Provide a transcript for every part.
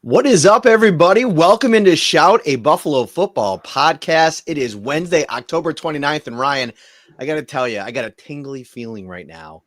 What is up, everybody? Welcome into Shout, a Buffalo football podcast. It is Wednesday, October 29th. And Ryan, I got to tell you, I got a tingly feeling right now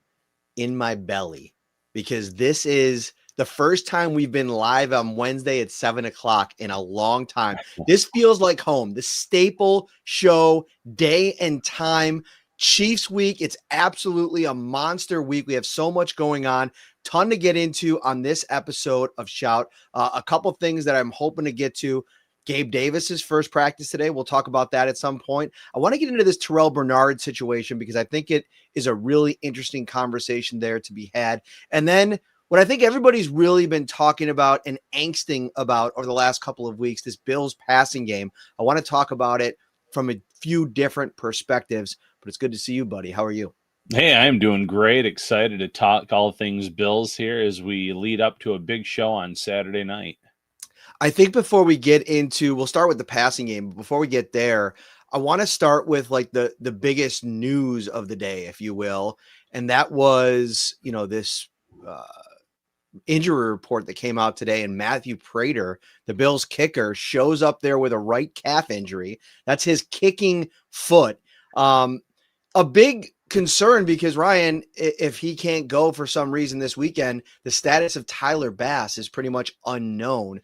in my belly because this is the first time we've been live on Wednesday at 7 o'clock in a long time. This feels like home, the staple show, day and time. Chiefs week. It's absolutely a monster week. We have so much going on. Ton to get into on this episode of Shout. A couple things that I'm hoping to get to. Gabe Davis's first practice today. We'll talk about that at some point. I want to get into this Terrel Bernard situation because I think it is a really interesting conversation there to be had. And then what I think everybody's really been talking about and angsting about over the last couple of weeks, this Bills passing game. I want to talk about it from a few different perspectives, but it's good to see you, buddy. How are you? Hey, I'm doing great. Excited to talk all things Bills here as we lead up to a big show on Saturday night. I think before we get into, we'll start with the passing game. But before we get there, I want to start with like the biggest news of the day, if you will. And that was, this injury report that came out today. And Matthew Prater, the Bills kicker, shows up there with a right calf injury. That's his kicking foot. A big concern because Ryan, if he can't go for some reason this weekend, the status of Tyler Bass is pretty much unknown.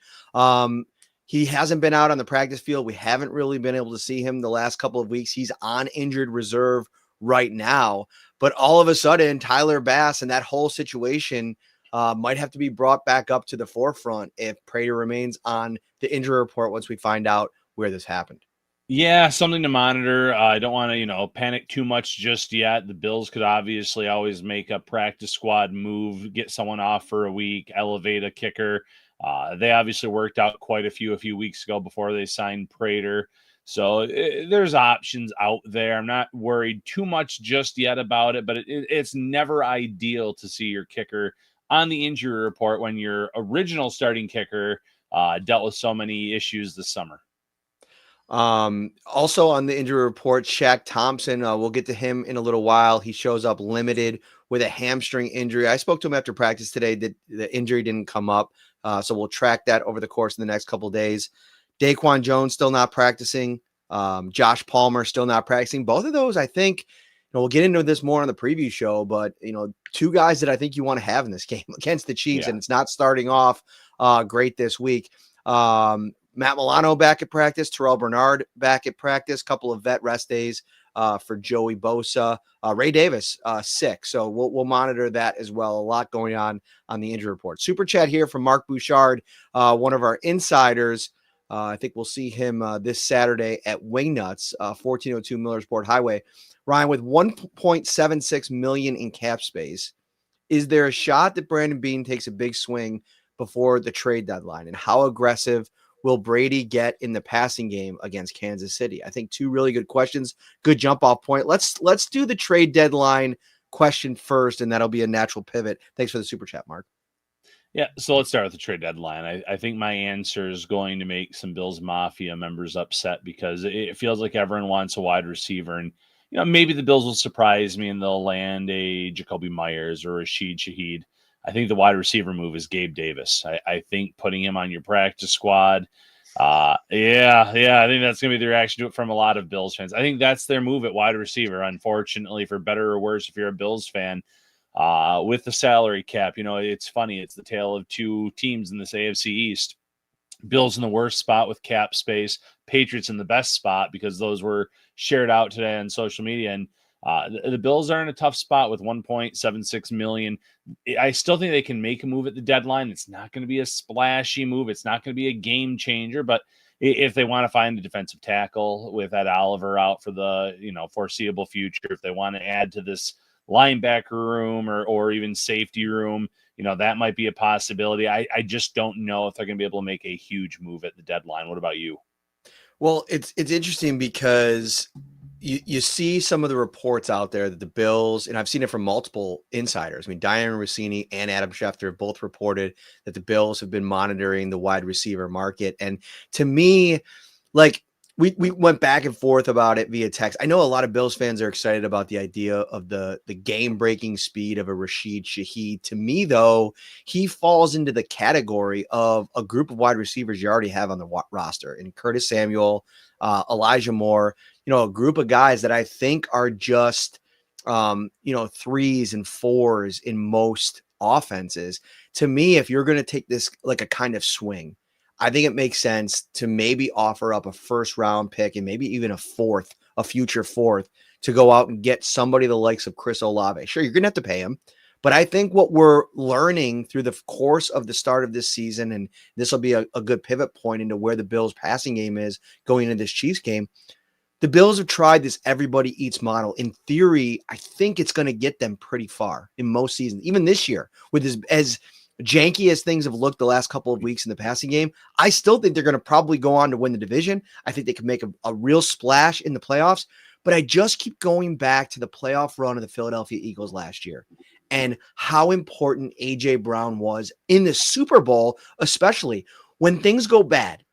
He hasn't been out on the practice field. We haven't really been able to see him the last couple of weeks. He's on injured reserve right now, but all of a sudden Tyler Bass and that whole situation might have to be brought back up to the forefront if Prater remains on the injury report once we find out where this happened. Yeah, something to monitor. I don't want to, panic too much just yet. The Bills could obviously always make a practice squad move, get someone off for a week, elevate a kicker. They obviously worked out quite a few weeks ago before they signed Prater. So there's options out there. I'm not worried too much just yet about it, but it's never ideal to see your kicker on the injury report when your original starting kicker dealt with so many issues this summer. Also on the injury report, Shaq Thompson, we'll get to him in a little while. He shows up limited with a hamstring injury. I spoke to him after practice today that the injury didn't come up. So we'll track that over the course of the next couple of days. Daquan Jones still not practicing. Josh Palmer still not practicing. Both of those, I think, we'll get into this more on the preview show, but two guys that I think you want to have in this game against the Chiefs, and it's not starting off great this week. Matt Milano back at practice, Terrel Bernard back at practice, couple of vet rest days for Joey Bosa. Ray Davis sick, so we'll monitor that as well. A lot going on the injury report. Super chat here from Mark Bouchard, one of our insiders. I think we'll see him this Saturday at Wingnuts, 1402 Millersport Highway. Ryan, with $1.76 million in cap space, is there a shot that Brandon Beane takes a big swing before the trade deadline? And how aggressive will Brady get in the passing game against Kansas City? I think two really good questions. Good jump off point. Let's do the trade deadline question first, and that'll be a natural pivot. Thanks for the super chat, Mark. Yeah, so let's start with the trade deadline. I think my answer is going to make some Bills Mafia members upset because it feels like everyone wants a wide receiver. And, maybe the Bills will surprise me and they'll land a Jacoby Myers or Rashid Shaheed. I think the wide receiver move is Gabe Davis. I think putting him on your practice squad, I think that's going to be the reaction to it from a lot of Bills fans. I think that's their move at wide receiver, unfortunately, for better or worse, if you're a Bills fan, with the salary cap. It's funny. It's the tale of two teams in this AFC East. Bills in the worst spot with cap space, Patriots in the best spot because those were shared out today on social media. And the Bills are in a tough spot with $1.76 million. I still think they can make a move at the deadline. It's not going to be a splashy move. It's not going to be a game changer, but if they want to find a defensive tackle with Ed Oliver out for the foreseeable future, if they want to add to this linebacker room or even safety room, that might be a possibility. I just don't know if they're going to be able to make a huge move at the deadline. What about you? Well, it's interesting because you see some of the reports out there that the Bills, and I've seen it from multiple insiders. I mean, Diane Rossini and Adam Schefter both reported that the Bills have been monitoring the wide receiver market. And to me, like we went back and forth about it via text. I know a lot of Bills fans are excited about the idea of the game-breaking speed of a Rashid Shaheed. To me, though, he falls into the category of a group of wide receivers you already have on the roster, in Curtis Samuel, Elijah Moore, a group of guys that I think are just threes and fours in most offenses. To me, if you're going to take this like a kind of swing, I think it makes sense to maybe offer up a first round pick and maybe even a future fourth, to go out and get somebody the likes of Chris Olave. Sure, you're going to have to pay him, but I think what we're learning through the course of the start of this season, and this will be a good pivot point into where the Bills passing game is going into this Chiefs game. The Bills have tried this everybody eats model. In theory, I think it's going to get them pretty far in most seasons, even this year, with as janky as things have looked the last couple of weeks in the passing game. I still think they're going to probably go on to win the division. I think they can make a real splash in the playoffs, but I just keep going back to the playoff run of the Philadelphia Eagles last year and how important A.J. Brown was in the Super Bowl, especially when things go bad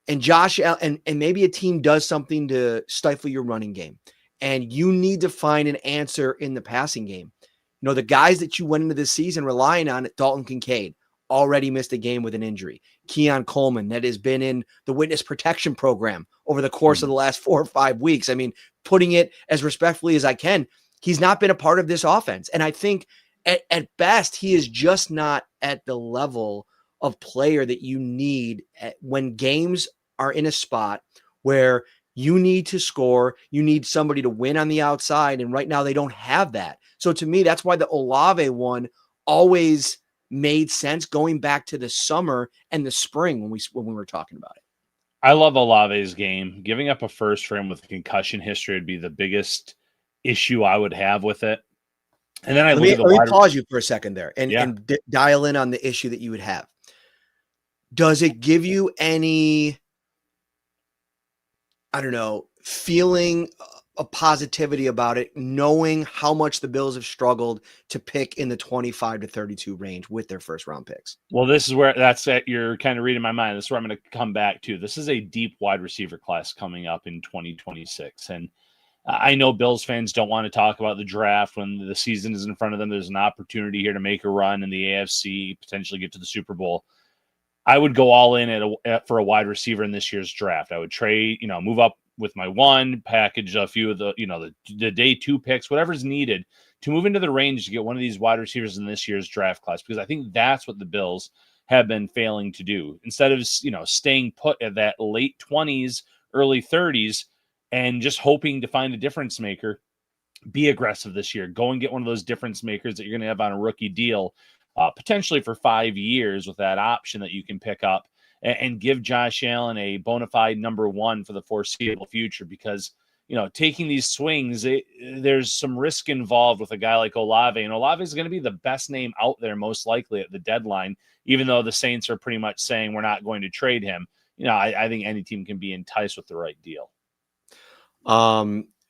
and Josh Allen and maybe a team does something to stifle your running game and you need to find an answer in the passing game. The guys that you went into this season relying on, Dalton Kincaid, already missed a game with an injury. Keon Coleman, that has been in the witness protection program over the course of the last 4 or 5 weeks. I mean, putting it as respectfully as I can, he's not been a part of this offense. And I think at best, he is just not at the level of player that you need when games are in a spot where you need to score. You need somebody to win on the outside. And right now they don't have that. So to me, that's why the Olave one always made sense going back to the summer and the spring when we were talking about it. I love Olave's game. Giving up a first for him with concussion history would be the biggest issue I would have with it. And then let me pause you for a second there and dial in on the issue that you would have. Does it give you any, I don't know, feeling a positivity about it, knowing how much the Bills have struggled to pick in the 25 to 32 range with their first round picks? Well, this is where you're kind of reading my mind. This is where I'm going to come back to. This is a deep wide receiver class coming up in 2026. And I know Bills fans don't want to talk about the draft when the season is in front of them. There's an opportunity here to make a run in the AFC, potentially get to the Super Bowl. I would go all in for a wide receiver in this year's draft. I would trade, move up with my one, package a few of the day 2 picks, whatever's needed to move into the range to get one of these wide receivers in this year's draft class, because I think that's what the Bills have been failing to do. Instead of, staying put at that late 20s, early 30s, and just hoping to find a difference maker, be aggressive this year. Go and get one of those difference makers that you're going to have on a rookie deal, potentially for 5 years with that option that you can pick up, and give Josh Allen a bona fide number 1 for the foreseeable future. Because, taking these swings, there's some risk involved with a guy like Olave, and Olave is going to be the best name out there most likely at the deadline, even though the Saints are pretty much saying we're not going to trade him. I think any team can be enticed with the right deal.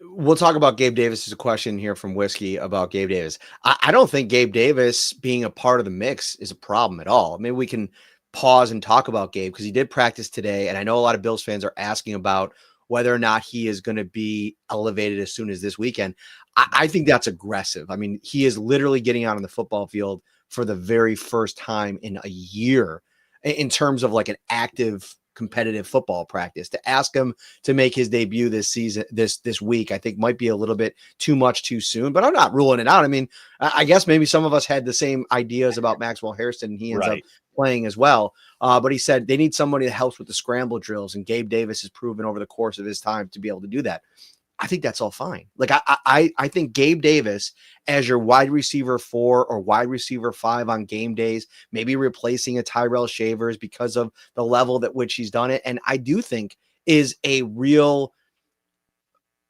We'll talk about Gabe Davis. There's a question here from Whiskey about Gabe Davis. I don't think Gabe Davis being a part of the mix is a problem at all. Maybe we can pause and talk about Gabe because he did practice today. And I know a lot of Bills fans are asking about whether or not he is going to be elevated as soon as this weekend. I think that's aggressive. I mean, he is literally getting out on the football field for the very first time in a year in terms of like an active competitive football practice. To ask him to make his debut this season, this week, I think might be a little bit too much too soon, but I'm not ruling it out. I mean, I guess maybe some of us had the same ideas about Maxwell Hairston, and he ends up playing as well. But he said they need somebody that helps with the scramble drills, and Gabe Davis has proven over the course of his time to be able to do that. I think that's all fine. Like I think Gabe Davis as your wide receiver 4 or wide receiver 5 on game days, maybe replacing a Tyrell Shavers because of the level at which he's done it. And I do think is a real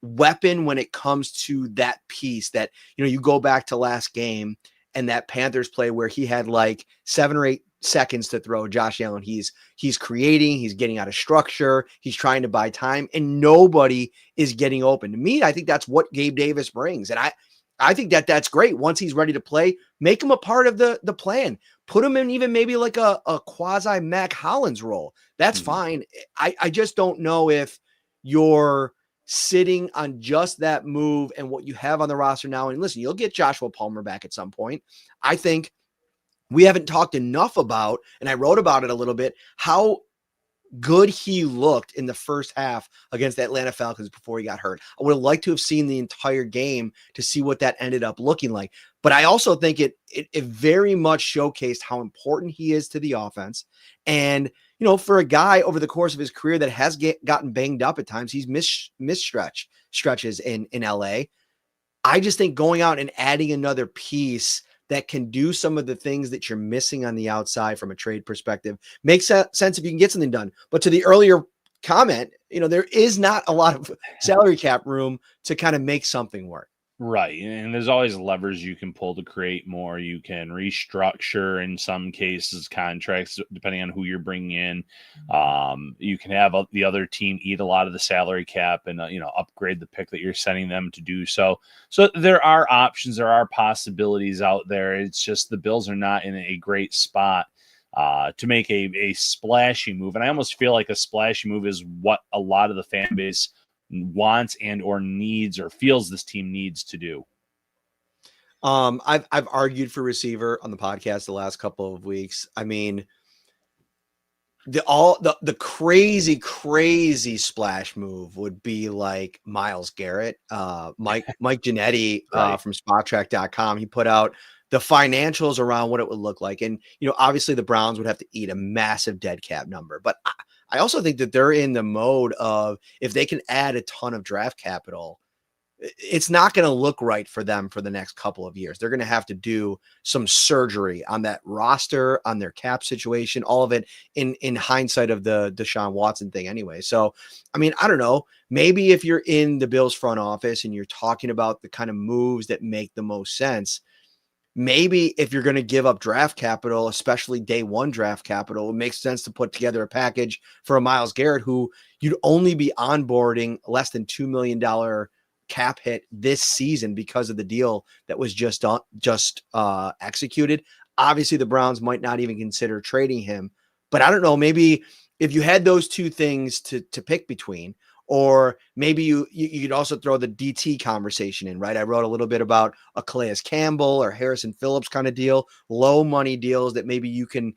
weapon when it comes to that piece that, you go back to last game and that Panthers play where he had like 7 or 8 seconds to throw Josh Allen. He's creating, he's getting out of structure, he's trying to buy time, and nobody is getting open. To me, I think that's what Gabe Davis brings. And I think that's great. Once he's ready to play, make him a part of the plan. Put him in even maybe like a quasi Mac Hollins role. That's fine. I just don't know if you're sitting on just that move and what you have on the roster now. And listen, you'll get Joshua Palmer back at some point. I think we haven't talked enough about, and I wrote about it a little bit, how good he looked in the first half against the Atlanta Falcons before he got hurt. I would have liked to have seen the entire game to see what that ended up looking like. But I also think it very much showcased how important he is to the offense. And, you know, for a guy over the course of his career that has gotten banged up at times, he's missed stretches in LA. I just think going out and adding another piece that can do some of the things that you're missing on the outside from a trade perspective makes sense if you can get something done. But to the earlier comment, you know, there is not a lot of salary cap room to kind of make something work. Right. And there's always levers you can pull to create more. You can restructure, in some cases, contracts, depending on who you're bringing in. You can have the other team eat a lot of the salary cap and, upgrade the pick that you're sending them to do so. So there are options. There are possibilities out there. It's just the Bills are not in a great spot to make a splashy move. And I almost feel like a splashy move is what a lot of the fan base wants and or needs or feels this team needs to do. I've argued for receiver on the podcast the last couple of weeks. I mean, the crazy splash move would be like Myles Garrett, Mike Giannetti Right. from SpotTrack.com. He put out the financials around what it would look like, and obviously the Browns would have to eat a massive dead cap number, but I also think that they're in the mode of, if they can add a ton of draft capital, it's not going to look right for them for the next couple of years. They're going to have to do some surgery on that roster, on their cap situation, all of it in hindsight of the Deshaun Watson thing anyway. So, I mean, I don't know, maybe if you're in the Bills front office and you're talking about the kind of moves that make the most sense, maybe if you're going to give up draft capital, especially day one draft capital, it makes sense to put together a package for a Myles Garrett, who you'd only be onboarding less than $2 million cap hit this season because of the deal that was just executed. Obviously, the Browns might not even consider trading him, but I don't know, maybe if you had those two things to pick between, or maybe you could also throw the DT conversation in, right? I wrote a little bit about a Calais Campbell or Harrison Phillips kind of deal, low money deals that maybe you can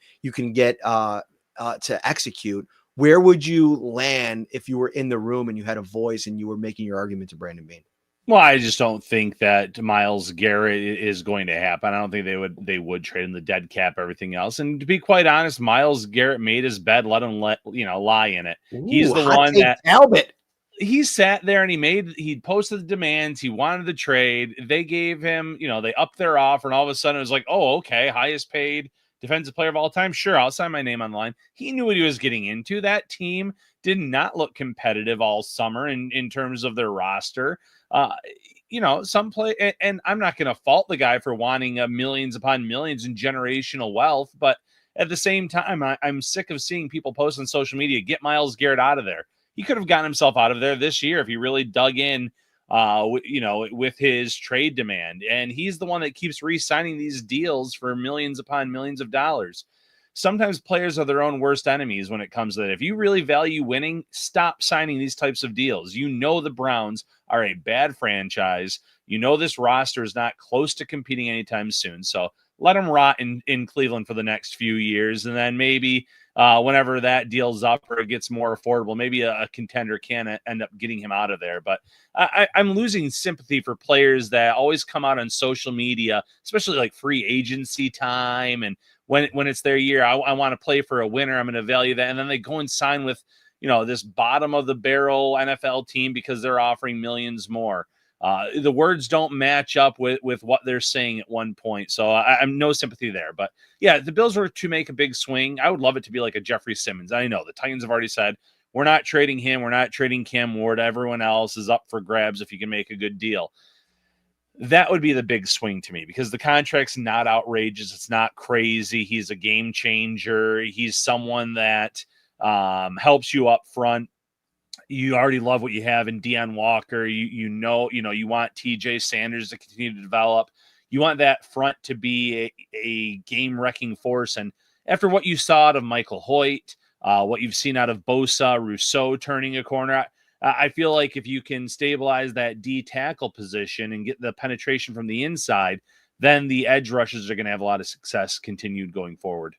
get to execute. Where would you land if you were in the room and you had a voice and you were making your argument to Brandon Beane? Well, I just don't think that Myles Garrett is going to happen. I don't think they would trade him, the dead cap, everything else. And to be quite honest, Myles Garrett made his bed, let him lie in it. He's the one that Talbot. He sat there and he posted the demands. He wanted the trade. They gave him, they upped their offer, and all of a sudden it was like, oh, okay, highest paid defensive player of all time. Sure, I'll sign my name on the line. He knew what he was getting into. That team did not look competitive all summer in terms of their roster. Some play, and I'm not going to fault the guy for wanting millions upon millions in generational wealth, but at the same time, I'm sick of seeing people post on social media, get Myles Garrett out of there. He could have gotten himself out of there this year if he really dug in, with his trade demand. And he's the one that keeps re-signing these deals for millions upon millions of dollars. Sometimes players are their own worst enemies when it comes to that. If you really value winning, stop signing these types of deals. The Browns are a bad franchise. This roster is not close to competing anytime soon. So let them rot in Cleveland for the next few years. And then maybe whenever that deal's up or it gets more affordable, maybe a contender can end up getting him out of there. But I'm losing sympathy for players that always come out on social media, especially like free agency time. And when it's their year, I want to play for a winner. I'm going to value that. And then they go and sign with, this bottom of the barrel NFL team because they're offering millions more. The words don't match up with what they're saying at one point. So I'm no sympathy there. But yeah, the Bills were to make a big swing. I would love it to be like a Jeffrey Simmons. I know the Titans have already said, we're not trading him. We're not trading Cam Ward. Everyone else is up for grabs if you can make a good deal. That would be the big swing to me because the contract's not outrageous. It's not crazy. He's a game changer. He's someone that helps you up front. You already love what you have in Deion Walker. You want TJ Sanders to continue to develop. You want that front to be a game-wrecking force. And after what you saw out of Michael Hoyt, what you've seen out of Bosa, Rousseau turning a corner, I feel like if you can stabilize that D tackle position and get the penetration from the inside, then the edge rushers are going to have a lot of success continued going forward.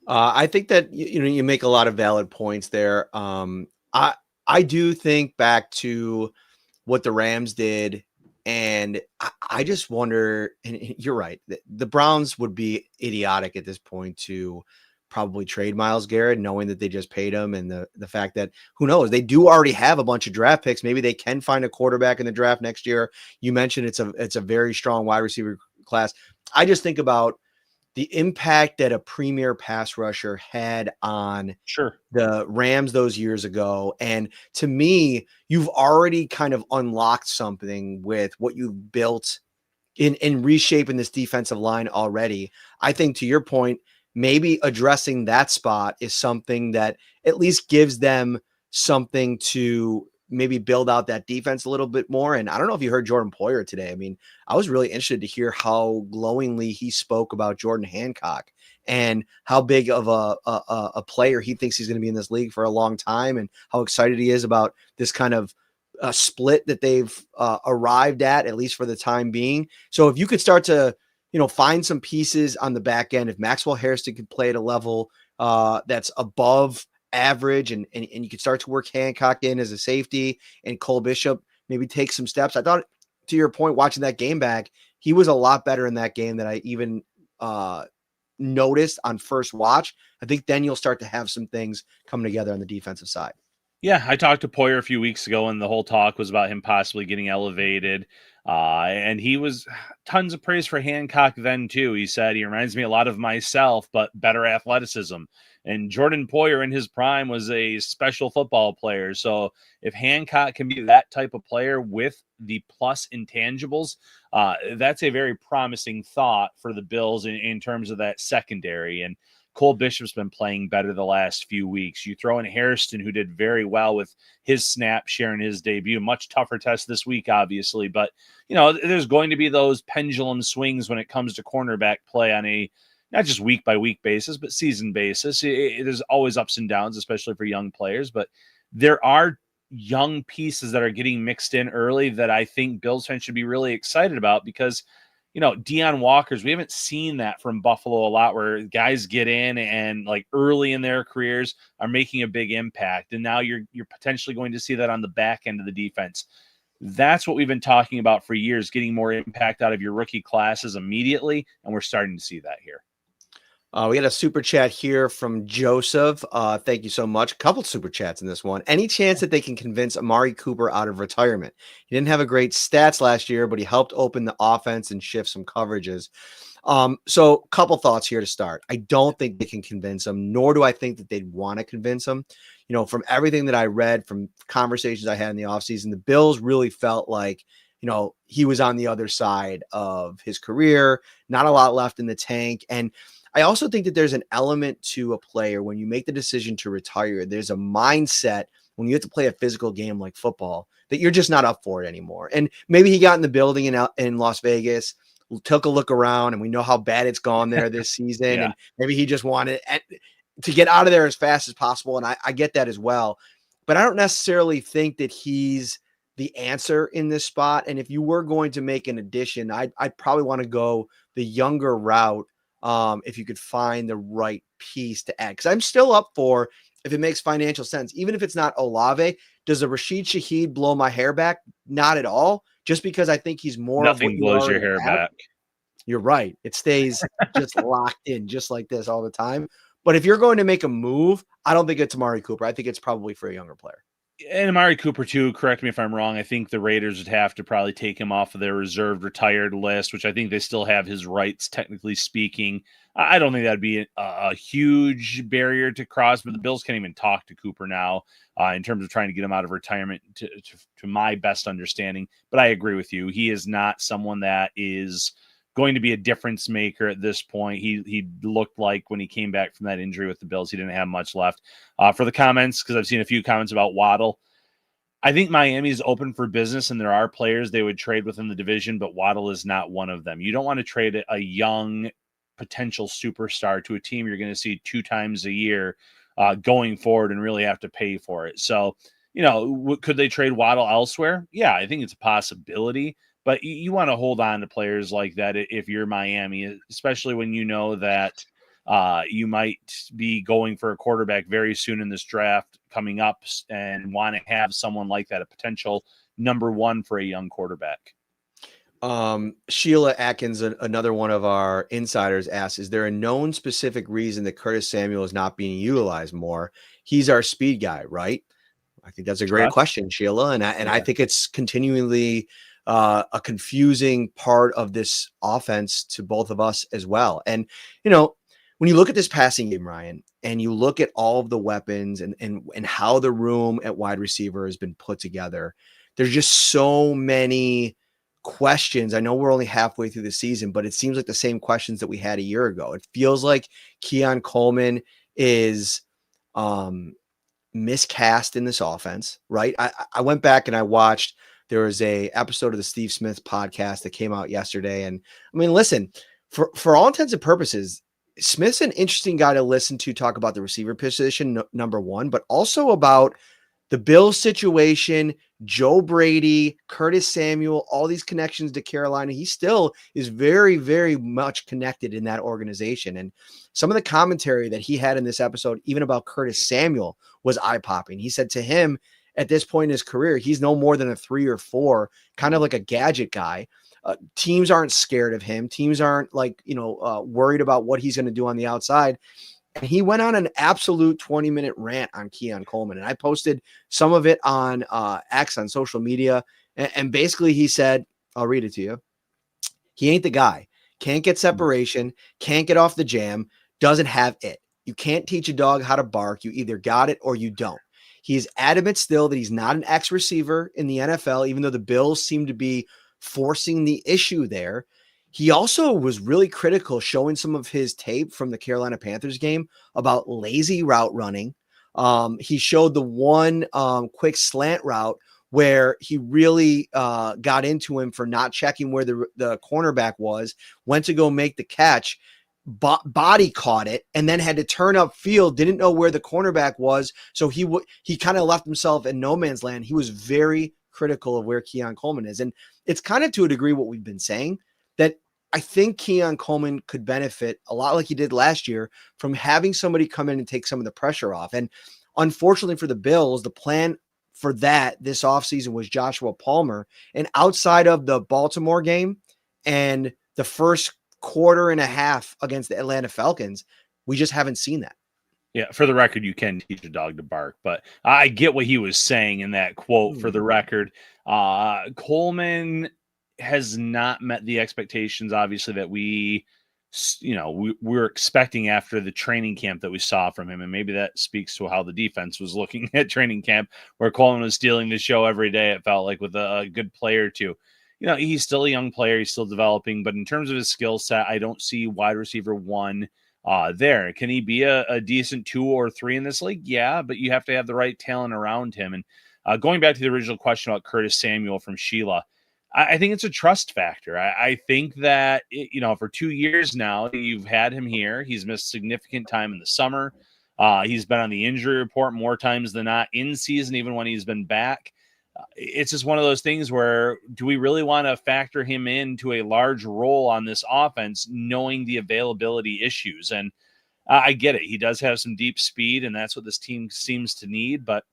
I think that you make a lot of valid points there. I do think back to what the Rams did, and I just wonder. And you're right, the Browns would be idiotic at this point to probably trade Myles Garrett, knowing that they just paid him, and the fact that who knows, they do already have a bunch of draft picks. Maybe they can find a quarterback in the draft next year. You mentioned it's a very strong wide receiver class. I just think about the impact that a premier pass rusher had on Sure. the Rams those years ago. And to me, you've already kind of unlocked something with what you've built in reshaping this defensive line already. I think to your point, maybe addressing that spot is something that at least gives them something to maybe build out that defense a little bit more. And I don't know if you heard Jordan Poyer today. I mean, I was really interested to hear how glowingly he spoke about Jordan Hancock and how big of a player he thinks he's going to be in this league for a long time, and how excited he is about this kind of split that they've arrived at least for the time being. So if you could start to, find some pieces on the back end, if Maxwell Harrison could play at a level that's above average, and you could start to work Hancock in as a safety, and Cole Bishop maybe take some steps. I thought, to your point, watching that game back, he was a lot better in that game than I even noticed on first watch. I think then you'll start to have some things coming together on the defensive side. Yeah, I talked to Poyer a few weeks ago, and the whole talk was about him possibly getting elevated. And he was tons of praise for Hancock then, too. He said he reminds me a lot of myself, but better athleticism. And Jordan Poyer in his prime was a special football player. So if Hancock can be that type of player with the plus intangibles, that's a very promising thought for the Bills in terms of that secondary. And Cole Bishop's been playing better the last few weeks. You throw in Hairston, who did very well with his snap share in his debut. Much tougher test this week, obviously. But, there's going to be those pendulum swings when it comes to cornerback play on a not just week-by-week basis, but season basis. There's always ups and downs, especially for young players. But there are young pieces that are getting mixed in early that I think Bills fans should be really excited about, because Deion Walkers, we haven't seen that from Buffalo a lot, where guys get in and like early in their careers are making a big impact. And now you're potentially going to see that on the back end of the defense. That's what we've been talking about for years, getting more impact out of your rookie classes immediately. And we're starting to see that here. We got a super chat here from Joseph. Thank you so much. A couple super chats in this one. Any chance that they can convince Amari Cooper out of retirement? He didn't have a great stats last year, but he helped open the offense and shift some coverages. So a couple thoughts here to start. I don't think they can convince him, nor do I think that they'd want to convince him. From everything that I read, from conversations I had in the offseason, the Bills really felt like, he was on the other side of his career, not a lot left in the tank. And I also think that there's an element to a player when you make the decision to retire. There's a mindset when you have to play a physical game like football that you're just not up for it anymore. And maybe he got in the building in Las Vegas, took a look around, and we know how bad it's gone there this season. Yeah. And maybe he just wanted to get out of there as fast as possible. And I get that as well. But I don't necessarily think that he's the answer in this spot. And if you were going to make an addition, I'd probably want to go the younger route. If you could find the right piece to add, because I'm still up for, if it makes financial sense, even if it's not Olave. Does a Rashid Shaheed blow my hair back? Not at all. Just because I think he's more. Nothing blows your hair back. You're right. It stays just locked in, just like this all the time. But if you're going to make a move, I don't think it's Amari Cooper. I think it's probably for a younger player. And Amari Cooper, too, correct me if I'm wrong, I think the Raiders would have to probably take him off of their reserved retired list, which I think they still have his rights, technically speaking. I don't think that'd be a huge barrier to cross, but the Bills can't even talk to Cooper now in terms of trying to get him out of retirement, to my best understanding. But I agree with you. He is not someone that is going to be a difference maker at this point. He looked like when he came back from that injury with the Bills, he didn't have much left. For the comments, because I've seen a few comments about Waddle, I think Miami's open for business, and there are players they would trade within the division, but Waddle is not one of them. You don't want to trade a young potential superstar to a team you're going to see 2 times a year going forward and really have to pay for it. So Could they trade Waddle elsewhere? Yeah, I think it's a possibility. But you want to hold on to players like that if you're Miami, especially when you know that you might be going for a quarterback very soon in this draft coming up and want to have someone like that, a potential number one for a young quarterback. Sheila Atkins, another one of our insiders, asks, is there a known specific reason that Curtis Samuel is not being utilized more? He's our speed guy, right? I think that's a great question, Sheila. And I think it's continually a confusing part of this offense to both of us as well. And, when you look at this passing game, Ryan, and you look at all of the weapons and how the room at wide receiver has been put together, there's just so many questions. I know we're only halfway through the season, but it seems like the same questions that we had a year ago. It feels like Keon Coleman is miscast in this offense, right? I went back and I watched, there was a episode of the Steve Smith podcast that came out yesterday. And I mean, listen, for all intents and purposes, Smith's an interesting guy to listen to talk about the receiver position, number one, but also about the Bills situation, Joe Brady, Curtis Samuel, all these connections to Carolina. He still is very, very much connected in that organization. And some of the commentary that he had in this episode, even about Curtis Samuel, was eye-popping. He said to him at this point in his career, he's no more than a 3 or 4, kind of like a gadget guy. Teams aren't scared of him. Teams aren't worried about what he's going to do on the outside. And he went on an absolute 20-minute rant on Keon Coleman. And I posted some of it on X on social media. And basically he said, I'll read it to you. He ain't the guy. Can't get separation. Can't get off the jam. Doesn't have it. You can't teach a dog how to bark. You either got it or you don't. He's adamant still that he's not an ex-receiver in the NFL, even though the Bills seem to be forcing the issue there. He also was really critical, showing some of his tape from the Carolina Panthers game about lazy route running. He showed the one quick slant route where he really got into him for not checking where the cornerback was, went to go make the catch, body caught it, and then had to turn up field, didn't know where the cornerback was. So he kind of left himself in no man's land. He was very critical of where Keon Coleman is. And it's kind of to a degree what we've been saying, that I think Keon Coleman could benefit a lot like he did last year from having somebody come in and take some of the pressure off. And unfortunately for the Bills, the plan for that this offseason was Joshua Palmer. And outside of the Baltimore game and the first quarter and a half against the Atlanta Falcons, we just haven't seen that. Yeah, for the record, you can teach a dog to bark, but I get what he was saying in that quote. For the record, Coleman has not met the expectations, obviously, that we're expecting after the training camp that we saw from him. And maybe that speaks to how the defense was looking at training camp, where Coleman was stealing the show every day, it felt like, with a good player too. He's still a young player. He's still developing, but in terms of his skill set, I don't see wide receiver 1 there. Can he be a decent 2 or 3 in this league? Yeah, but you have to have the right talent around him. And going back to the original question about Curtis Samuel from Sheila, I think it's a trust factor. I think that, for 2 years now, you've had him here. He's missed significant time in the summer. He's been on the injury report more times than not in season, even when he's been back. It's just one of those things where, do we really want to factor him into a large role on this offense, knowing the availability issues? And I get it. He does have some deep speed, and that's what this team seems to need. But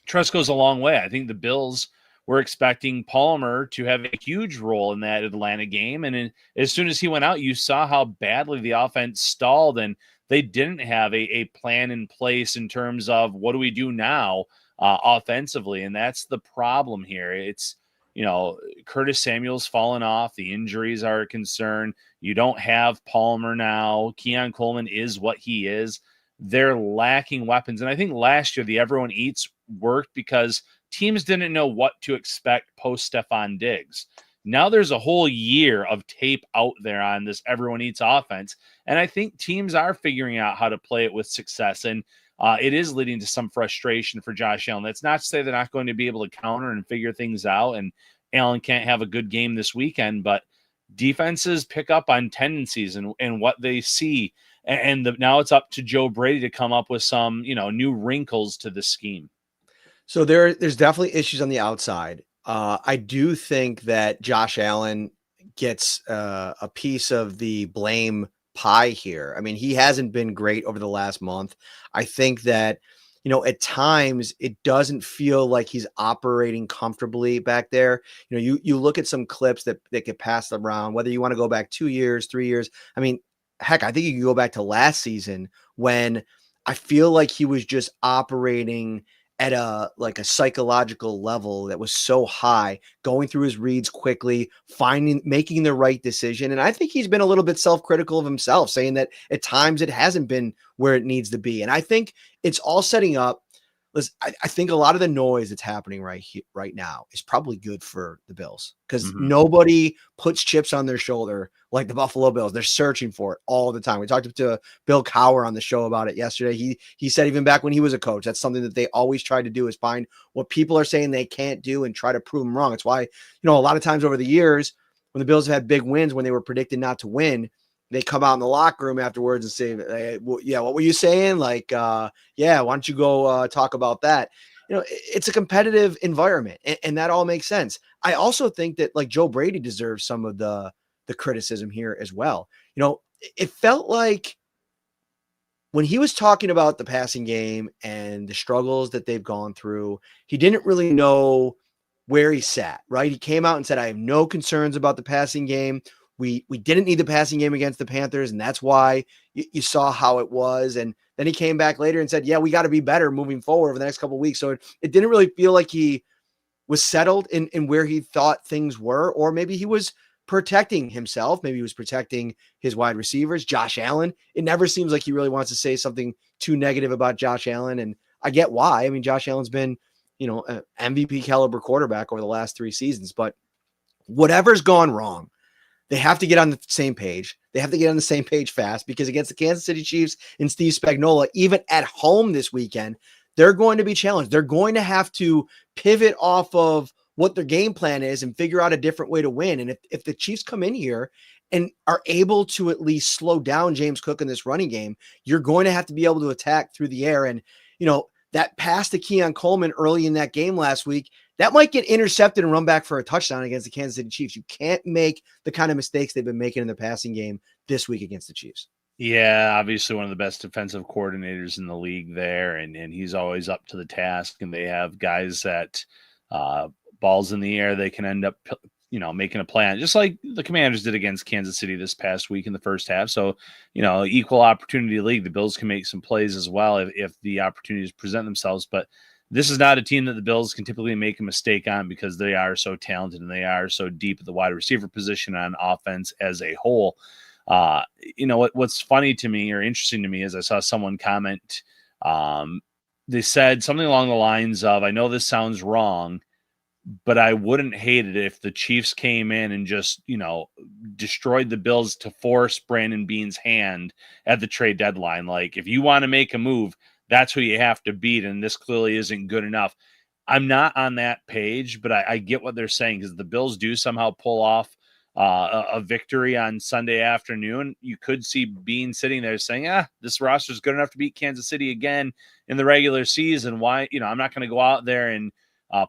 trust goes a long way. I think the Bills were expecting Palmer to have a huge role in that Atlanta game. And as soon as he went out, you saw how badly the offense stalled, and they didn't have a plan in place in terms of what do we do now offensively. And that's the problem here. It's, Curtis Samuel's fallen off. The injuries are a concern. You don't have Palmer now. Keon Coleman is what he is. They're lacking weapons. And I think last year the Everyone Eats worked because teams didn't know what to expect post Stephon Diggs. Now there's a whole year of tape out there on this Everyone Eats offense. And I think teams are figuring out how to play it with success. And it is leading to some frustration for Josh Allen. That's not to say they're not going to be able to counter and figure things out, and Allen can't have a good game this weekend, but defenses pick up on tendencies and what they see. And now it's up to Joe Brady to come up with some, new wrinkles to the scheme. So there's definitely issues on the outside. I do think that Josh Allen gets a piece of the blame pie here. I mean, he hasn't been great over the last month. I think that, at times it doesn't feel like he's operating comfortably back there. You look at some clips that get passed around, whether you want to go back 2 years, 3 years. I mean, heck, I think you can go back to last season when I feel like he was just operating at a psychological level that was so high, going through his reads quickly, making the right decision. And I think he's been a little bit self-critical of himself, saying that at times it hasn't been where it needs to be. And I think it's all setting up. Listen, I think a lot of the noise that's happening right now is probably good for the Bills because nobody puts chips on their shoulder like the Buffalo Bills. They're searching for it all the time. We talked to Bill Cowher on the show about it yesterday. He said even back when he was a coach, that's something that they always try to do is find what people are saying they can't do and try to prove them wrong. It's why, a lot of times over the years when the Bills have had big wins when they were predicted not to win, they come out in the locker room afterwards and say, hey, well, yeah, what were you saying? Like, yeah, why don't you go talk about that? It's a competitive environment, and that all makes sense. I also think that like Joe Brady deserves some of the criticism here as well. It felt like when he was talking about the passing game and the struggles that they've gone through, he didn't really know where he sat, right? He came out and said, I have no concerns about the passing game. We didn't need the passing game against the Panthers, and that's why you saw how it was. And then he came back later and said, yeah, we got to be better moving forward over the next couple of weeks. So it didn't really feel like he was settled in where he thought things were, or maybe he was protecting himself. Maybe he was protecting his wide receivers, Josh Allen. It never seems like he really wants to say something too negative about Josh Allen. And I get why. I mean, Josh Allen's been, an MVP caliber quarterback over the last 3 seasons, but whatever's gone wrong, they have to get on the same page. They have to get on the same page fast because against the Kansas City Chiefs and Steve Spagnuolo, even at home this weekend, they're going to be challenged. They're going to have to pivot off of what their game plan is and figure out a different way to win. And if the Chiefs come in here and are able to at least slow down James Cook in this running game, you're going to have to be able to attack through the air. And, that pass to Keon Coleman early in that game last week, that might get intercepted and run back for a touchdown against the Kansas City Chiefs. You can't make the kind of mistakes they've been making in the passing game this week against the Chiefs. Yeah, obviously one of the best defensive coordinators in the league there, and he's always up to the task. And they have guys that balls in the air, they can end up making a plan, just like the Commanders did against Kansas City this past week in the first half. So, equal opportunity league. The Bills can make some plays as well if the opportunities present themselves. But this is not a team that the Bills can typically make a mistake on because they are so talented and they are so deep at the wide receiver position on offense as a whole. What's funny to me or interesting to me is I saw someone comment. They said something along the lines of, I know this sounds wrong, but I wouldn't hate it if the Chiefs came in and just, destroyed the Bills to force Brandon Beane's hand at the trade deadline. Like, if you want to make a move, that's who you have to beat, and this clearly isn't good enough. I'm not on that page, but I get what they're saying because the Bills do somehow pull off a victory on Sunday afternoon. You could see Beane sitting there saying, this roster is good enough to beat Kansas City again in the regular season. Why, I'm not going to go out there and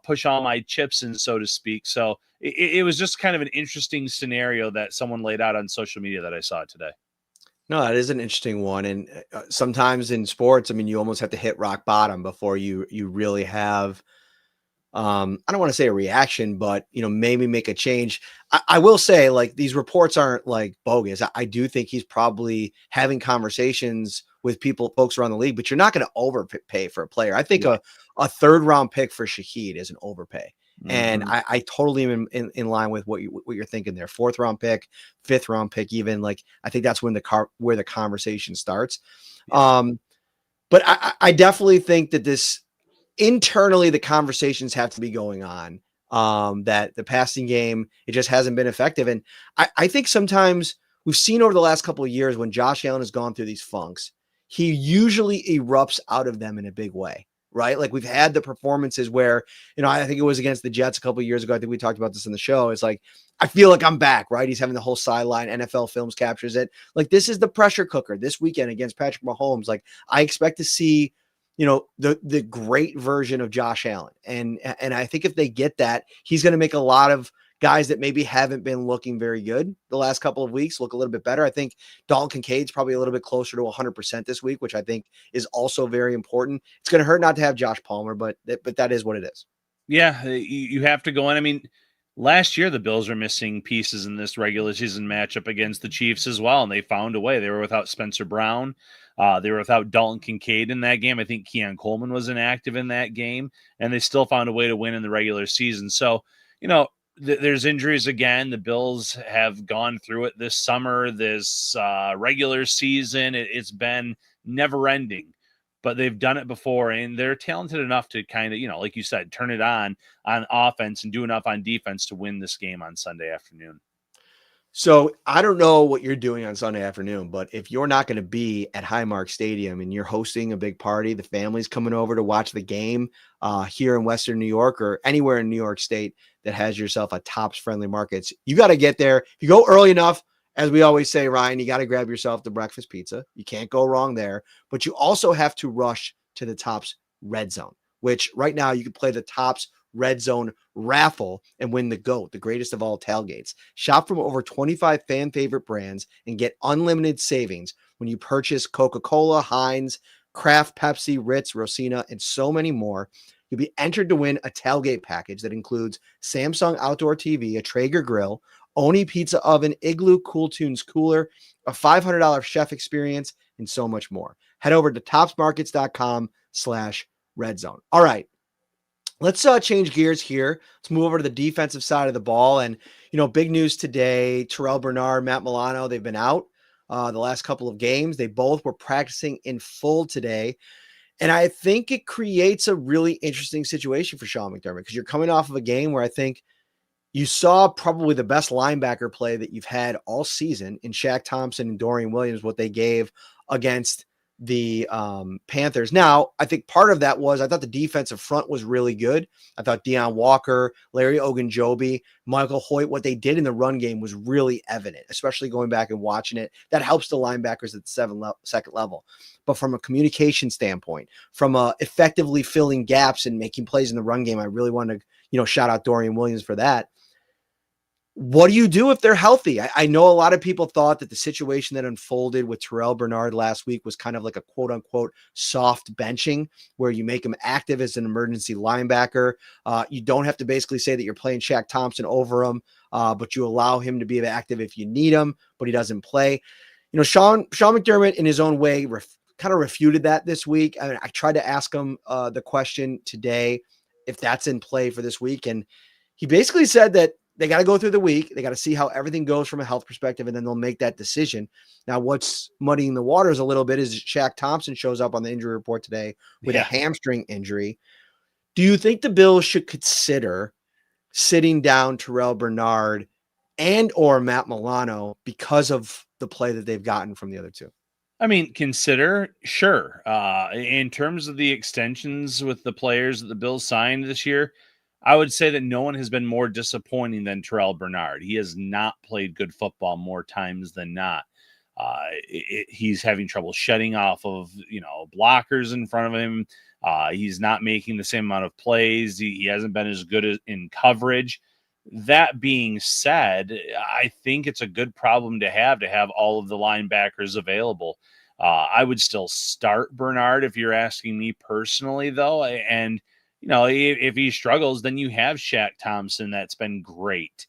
push all my chips in, so to speak. So it was just kind of an interesting scenario that someone laid out on social media that I saw today. No, that is an interesting one. And sometimes in sports, I mean, you almost have to hit rock bottom before you really have, I don't want to say a reaction, but, maybe make a change. I will say, like, these reports aren't like bogus. I do think he's probably having conversations with folks around the league, but you're not going to overpay for a player. I think a 3rd round pick for Shaheed is an overpay. And I totally am in line with what you're thinking there. 4th round pick, 5th round pick, even. Like, I think that's when where the conversation starts. Yeah. But I definitely think that this internally, the conversations have to be going on. That the passing game, it just hasn't been effective. And I think sometimes we've seen over the last couple of years when Josh Allen has gone through these funks, he usually erupts out of them in a big way. Right? Like, we've had the performances where, I think it was against the Jets a couple of years ago. I think we talked about this in the show. It's like, I feel like I'm back, right? He's having the whole sideline. NFL Films captures it. Like, this is the pressure cooker this weekend against Patrick Mahomes. Like, I expect to see, the great version of Josh Allen. And I think if they get that, he's going to make a lot of guys that maybe haven't been looking very good the last couple of weeks look a little bit better. I think Dalton Kincaid's probably a little bit closer to 100% this week, which I think is also very important. It's going to hurt not to have Josh Palmer, but that is what it is. Yeah, you have to go in. I mean, last year the Bills were missing pieces in this regular season matchup against the Chiefs as well, and they found a way. They were without Spencer Brown. They were without Dalton Kincaid in that game. I think Keon Coleman was inactive in that game, and they still found a way to win in the regular season. So, there's injuries again. The Bills have gone through it this summer, this regular season. It's been never ending. But they've done it before, and they're talented enough to kind of, like you said, turn it on offense and do enough on defense to win this game on Sunday afternoon. So I don't know what you're doing on Sunday afternoon, but if you're not going to be at Highmark Stadium and you're hosting a big party, the family's coming over to watch the game here in Western New York or anywhere in New York State that has yourself a Tops Friendly Markets, you got to get there. If you go early enough, as we always say, Ryan, you got to grab yourself the breakfast pizza. You can't go wrong there, but you also have to rush to the Tops Red Zone, which right now you can play the Tops Red Zone raffle and win the GOAT, the greatest of all tailgates. Shop from over 25 fan favorite brands and get unlimited savings when you purchase Coca-Cola, Heinz, Kraft, Pepsi, Ritz, Rosina, and so many more. You'll be entered to win a tailgate package that includes Samsung outdoor TV, a Traeger grill, Oni pizza oven, Igloo Cool Tunes cooler, a $500 chef experience, and so much more. Head over to topsmarkets.com/redzone. All right. Let's change gears here. Let's move over to the defensive side of the ball. And, big news today, Terrel Bernard, Matt Milano, they've been out the last couple of games. They both were practicing in full today. And I think it creates a really interesting situation for Sean McDermott because you're coming off of a game where I think you saw probably the best linebacker play that you've had all season in Shaq Thompson and Dorian Williams, what they gave against the Panthers. Now, I think part of that was I thought the defensive front was really good. I thought Deion Walker, Larry Ogunjobi, Michael Hoyt, what they did in the run game was really evident, especially going back and watching it. That helps the linebackers at the second level. But from a communication standpoint, from effectively filling gaps and making plays in the run game, I really want to, shout out Dorian Williams for that. What do you do if they're healthy? I know a lot of people thought that the situation that unfolded with Terrel Bernard last week was kind of like a quote unquote soft benching where you make him active as an emergency linebacker. You don't have to basically say that you're playing Shaq Thompson over him, but you allow him to be active if you need him, but he doesn't play. Sean McDermott in his own way kind of refuted that this week. I tried to ask him the question today if that's in play for this week. And he basically said that they got to go through the week. They got to see how everything goes from a health perspective, and then they'll make that decision. Now, what's muddying the waters a little bit is Shaq Thompson shows up on the injury report today with a hamstring injury. Do you think the Bills should consider sitting down Terrel Bernard and or Matt Milano because of the play that they've gotten from the other two? I mean, consider, sure. In terms of the extensions with the players that the Bills signed this year, I would say that no one has been more disappointing than Terrel Bernard. He has not played good football more times than not. He's having trouble shedding off of, blockers in front of him. He's not making the same amount of plays. He hasn't been as good in coverage. That being said, I think it's a good problem to have all of the linebackers available. I would still start Bernard if you're asking me personally, though. And if he struggles, then you have Shaq Thompson. That's been great.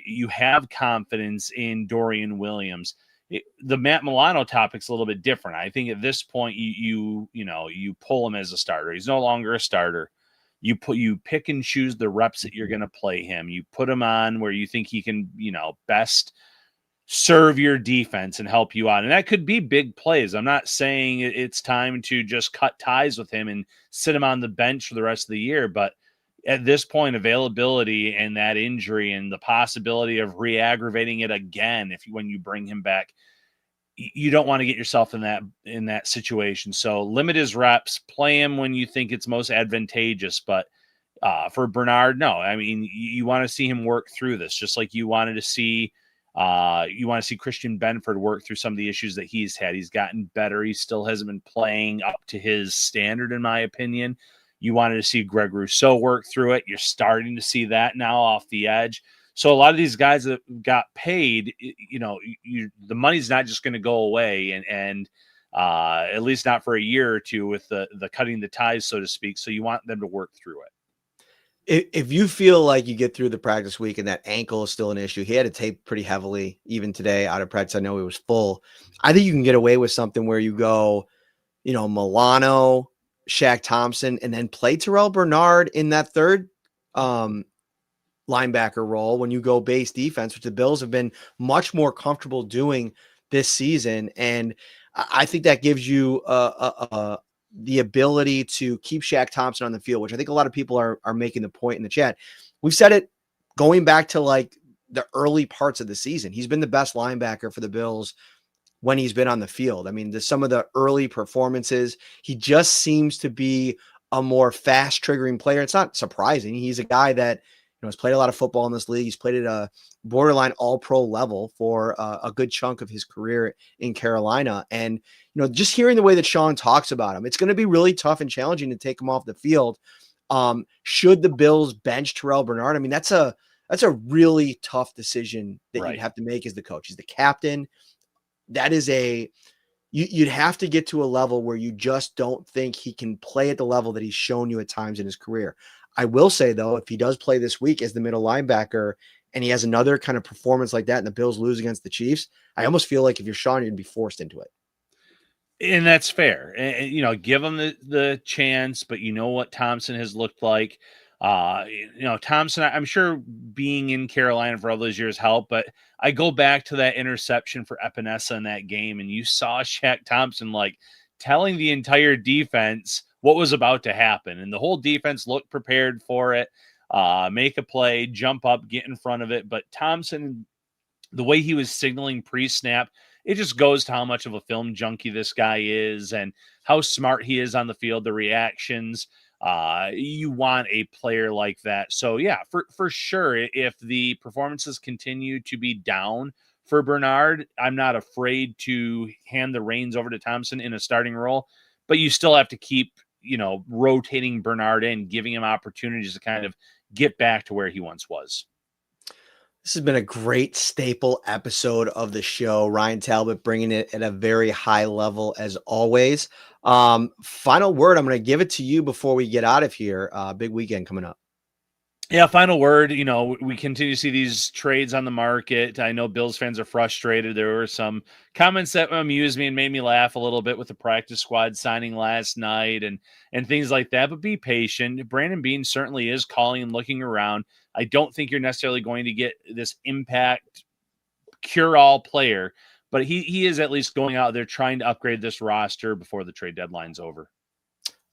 You have confidence in Dorian Williams. The Matt Milano topic's a little bit different. I think at this point, you pull him as a starter. He's no longer a starter. You pick and choose the reps that you're going to play him. You put him on where you think he can, best serve your defense and help you out. And that could be big plays. I'm not saying it's time to just cut ties with him and sit him on the bench for the rest of the year. But at this point, availability and that injury and the possibility of re-aggravating it again, when you bring him back, you don't want to get yourself in that situation. So limit his reps, play him when you think it's most advantageous. But for Bernard, no. I mean, you want to see him work through this, just like you wanted to see You want to see Christian Benford work through some of the issues that he's had. He's gotten better. He still hasn't been playing up to his standard, in my opinion. You wanted to see Greg Rousseau work through it. You're starting to see that now off the edge. So a lot of these guys that got paid, the money's not just going to go away, and at least not for a year or two with the cutting the ties, so to speak. So you want them to work through it. If you feel like you get through the practice week and that ankle is still an issue, he had to tape pretty heavily even today out of practice. I know he was full. I think you can get away with something where you go, Milano, Shaq Thompson, and then play Terrel Bernard in that third linebacker role when you go base defense, which the Bills have been much more comfortable doing this season. And I think that gives you the ability to keep Shaq Thompson on the field, which I think a lot of people are making the point in the chat. We've said it going back to like the early parts of the season. He's been the best linebacker for the Bills when he's been on the field. I mean, some of the early performances, he just seems to be a more fast triggering player. It's not surprising. He's a guy that has played a lot of football in this league. He's played at a borderline all-pro level for a good chunk of his career in Carolina. And, just hearing the way that Sean talks about him, it's going to be really tough and challenging to take him off the field. Should the Bills bench Terrel Bernard? I mean, that's a really tough decision that you'd have to make as the coach. He's the captain. That is you'd have to get to a level where you just don't think he can play at the level that he's shown you at times in his career. I will say, though, if he does play this week as the middle linebacker and he has another kind of performance like that and the Bills lose against the Chiefs, I almost feel like if you're Sean, you'd be forced into it. And that's fair. And, give him the chance, but you know what Thompson has looked like. Thompson, I'm sure being in Carolina for all those years helped, but I go back to that interception for Epinesa in that game, and you saw Shaq Thompson telling the entire defense what was about to happen. And the whole defense looked prepared for it, make a play, jump up, get in front of it. But Thompson, the way he was signaling pre-snap, it just goes to how much of a film junkie this guy is and how smart he is on the field, the reactions. You want a player like that. So yeah, for sure, if the performances continue to be down for Bernard, I'm not afraid to hand the reins over to Thompson in a starting role, but you still have to keep, rotating Bernard in, giving him opportunities to kind of get back to where he once was. This has been a great staple episode of the show. Ryan Talbot bringing it at a very high level as always. Final word, I'm going to give it to you before we get out of here. Big weekend coming up. Yeah, final word. We continue to see these trades on the market. I know Bills fans are frustrated. There were some comments that amused me and made me laugh a little bit with the practice squad signing last night and things like that. But be patient. Brandon Beane certainly is calling and looking around. I don't think you're necessarily going to get this impact cure-all player, but he is at least going out there trying to upgrade this roster before the trade deadline's over.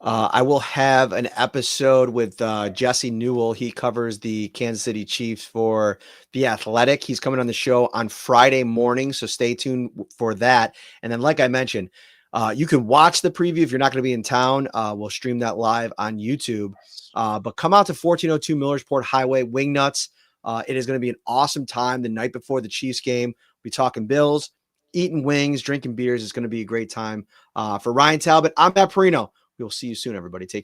I will have an episode with Jesse Newell. He covers the Kansas City Chiefs for The Athletic. He's coming on the show on Friday morning, so stay tuned for that. And then, like I mentioned, you can watch the preview if you're not going to be in town. We'll stream that live on YouTube. But come out to 1402 Millersport Highway, Wingnuts. It is going to be an awesome time the night before the Chiefs game. We'll be talking Bills, eating wings, drinking beers. It's going to be a great time. For Ryan Talbot, I'm Matt Parrino. We will see you soon, everybody. Take care.